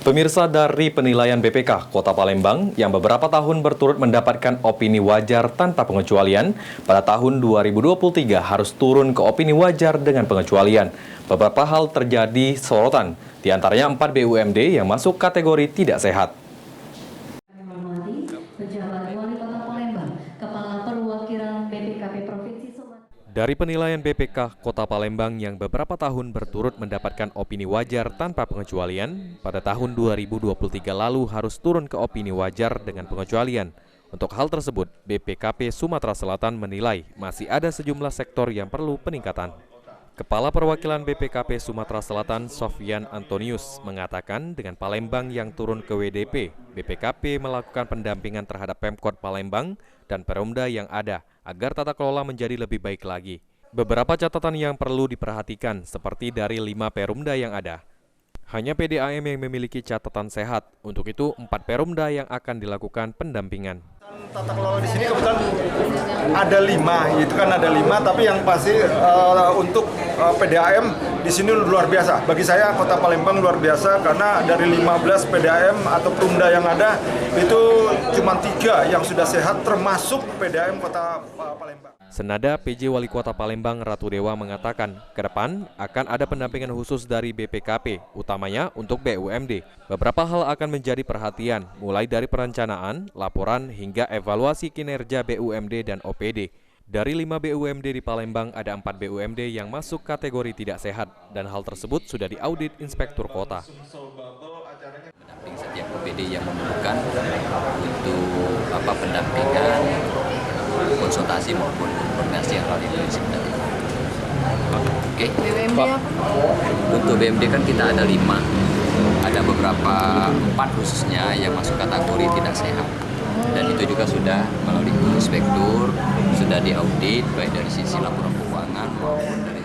Pemirsa, dari penilaian BPK Kota Palembang yang beberapa tahun berturut mendapatkan opini wajar tanpa pengecualian, pada tahun 2023 harus turun ke opini wajar dengan pengecualian. Beberapa hal terjadi sorotan, di antaranya 4 BUMD yang masuk kategori tidak sehat. Pejabat Wali Kota Palembang, Kepala Perwakilan BPKP Provinsi Sumatera. Dari penilaian BPK Kota Palembang yang beberapa tahun berturut mendapatkan opini wajar tanpa pengecualian, pada tahun 2023 lalu harus turun ke opini wajar dengan pengecualian. Untuk hal tersebut, BPKP Sumatera Selatan menilai masih ada sejumlah sektor yang perlu peningkatan. Kepala Perwakilan BPKP Sumatera Selatan, Sofyan Antonius, mengatakan dengan Palembang yang turun ke WDP, BPKP melakukan pendampingan terhadap Pemkot Palembang dan Perumda yang ada agar tata kelola menjadi lebih baik lagi. Beberapa catatan yang perlu diperhatikan seperti dari 5 Perumda yang ada. Hanya PDAM yang memiliki catatan sehat, untuk itu 4 Perumda yang akan dilakukan pendampingan. Tata kelola di sini kebetulan ada 5, itu kan ada 5, tapi yang pasti untuk PDAM di sini luar biasa. Bagi saya Kota Palembang luar biasa karena dari 15 PDAM atau Perumda yang ada itu cuma 3 yang sudah sehat termasuk PDAM Kota Palembang. Senada PJ Wali Kota Palembang Ratu Dewa mengatakan, ke depan akan ada pendampingan khusus dari BPKP, utamanya untuk BUMD. Beberapa hal akan menjadi perhatian, mulai dari perencanaan, laporan, hingga evaluasi kinerja BUMD dan OPD. Dari 5 BUMD di Palembang, ada 4 BUMD yang masuk kategori tidak sehat, dan hal tersebut sudah diaudit Inspektur Kota. Pendamping setiap OPD yang memerlukan untuk pendampingan, konsultasi maupun koordinasi yang hal itu sebenarnya. Oke. BUMD apa? Untuk BUMD kan kita ada 5, ada beberapa 4 khususnya yang masuk kategori tidak sehat. Dan itu juga sudah melalui inspektur, sudah diaudit baik dari sisi laporan keuangan maupun dari